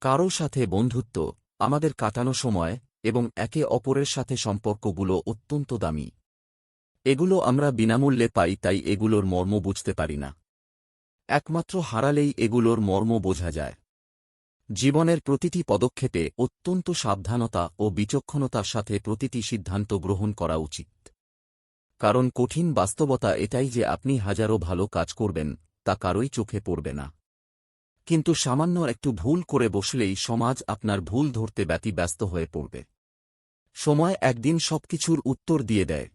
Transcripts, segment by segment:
কারো সাথে বন্ধুত্ব, আমাদের কাটানো সময় এবং একে অপরের সাথে সম্পর্কগুলো অত্যন্ত দামি। এগুলো আমরা বিনামূল্যে পাই, তাই এগুলোর মর্ম বুঝতে পারি না। একমাত্র হারালেই এগুলোর মর্ম বোঝা যায়। জীবনের প্রতিটি পদক্ষেপে অত্যন্ত সাবধানতা ও বিচক্ষণতার সাথে প্রতিটি সিদ্ধান্ত গ্রহণ করা উচিত। কারণ কঠিন বাস্তবতা এটাই যে আপনি হাজারো ভালো কাজ করবেন, তা কারোই চোখে পড়বে না। কিন্তু সামান্য একটু ভুল করে বসলেই সমাজ আপনার ভুল ধরতে ব্যতিব্যস্ত হয়ে পড়বে। সময় একদিন সবকিছুর উত্তর দিয়ে দেয়।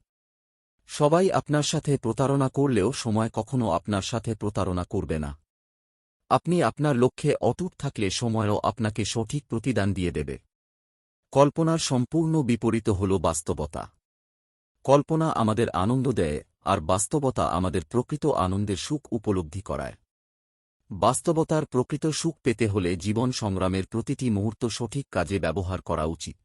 সবাই আপনার সাথে প্রতারণা করলেও সময় কখনো আপনার সাথে প্রতারণা করবে না। আপনি আপনার লক্ষ্যে অটুট থাকলে সময়ও আপনাকে সঠিক প্রতিদান দিয়ে দেবে। কল্পনার সম্পূর্ণ বিপরীত হল বাস্তবতা। কল্পনা আমাদের আনন্দ দেয়, আর বাস্তবতা আমাদের প্রকৃত আনন্দের সুখ উপলব্ধি করায়। বাস্তবতার প্রকৃত সুখ পেতে হলে জীবন সংগ্রামের প্রতিটি মুহূর্ত সঠিক কাজে ব্যবহার করা উচিত।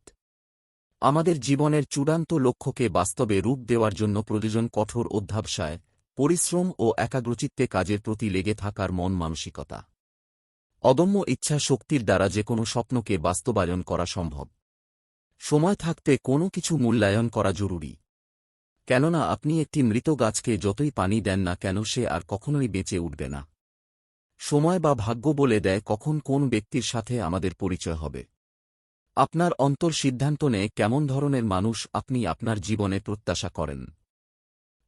আমাদের জীবনের চূড়ান্ত লক্ষ্যকে বাস্তবে রূপ দেওয়ার জন্য প্রয়োজন কঠোর অধ্যবসায়, পরিশ্রম ও একাগ্রচিত্তে কাজের প্রতি লেগে থাকার মন মানসিকতা। অদম্য ইচ্ছা শক্তির দ্বারা যেকোনো স্বপ্নকে বাস্তবায়ন করা সম্ভব। সময় থাকতে কোনো কিছু মূল্যায়ন করা জরুরি। কেননা আপনি একটি মৃত গাছকে যতই পানি দেন না কেন সে আর কখনোই বেঁচে উঠবে না। সময় বা ভাগ্য বলে দেয় কখন কোন ব্যক্তির সাথে আমাদের পরিচয় হবে। আপনার অন্তর সিদ্ধান্ত নেয় কেমন ধরনের মানুষ আপনি আপনার জীবনে প্রত্যাশা করেন।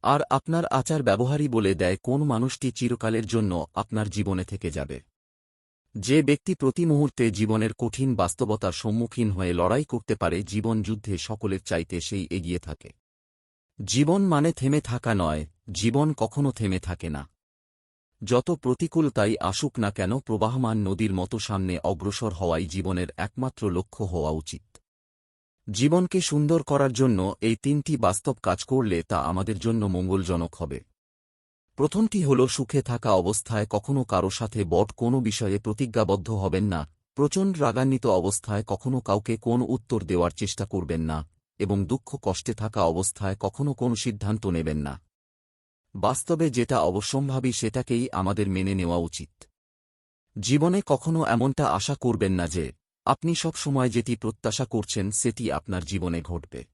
আর আপনার আচার ব্যবহারই বলে দেয় কোন মানুষটি চিরকালের জন্য আপনার জীবনে থেকে যাবে। যে ব্যক্তি প্রতি মুহূর্তে জীবনের কঠিন বাস্তবতার সম্মুখীন হয়ে লড়াই করতে পারে, জীবন যুদ্ধে সকলের চাইতে সেই এগিয়ে থাকে। জীবন মানে থেমে থাকা নয়, জীবন কখনো থেমে থাকে না। যত প্রতিকূলতাই আসুক না কেন প্রবাহমান নদীর মতো সামনে অগ্রসর হওয়াই জীবনের একমাত্র লক্ষ্য হওয়া উচিত। জীবনকে সুন্দর করার জন্য এই তিনটি বাস্তব কাজ করলে তা আমাদের জন্য মঙ্গলজনক হবে। প্রথমটি হল সুখে থাকা অবস্থায় কখনো কারো সাথে কোনো বিষয়ে প্রতিজ্ঞাবদ্ধ হবেন না, প্রচণ্ড রাগান্বিত অবস্থায় কখনো কাউকে কোনো উত্তর দেওয়ার চেষ্টা করবেন না, এবং দুঃখ কষ্টে থাকা অবস্থায় কখনো কোনো সিদ্ধান্ত নেবেন না। বাস্তবে যেটা অবশ্যম্ভাবী সেটাকেই আমাদের মেনে নেওয়া উচিত। জীবনে কখনো এমনটা আশা করবেন না যে আপনি সব সময় যেটি প্রত্যাশা করছেন সেটি আপনার জীবনে ঘটবে।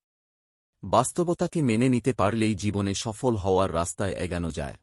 বাস্তবতাকে মেনে নিতে পারলেই জীবনে সফল হওয়ার রাস্তায় এগানো যায়।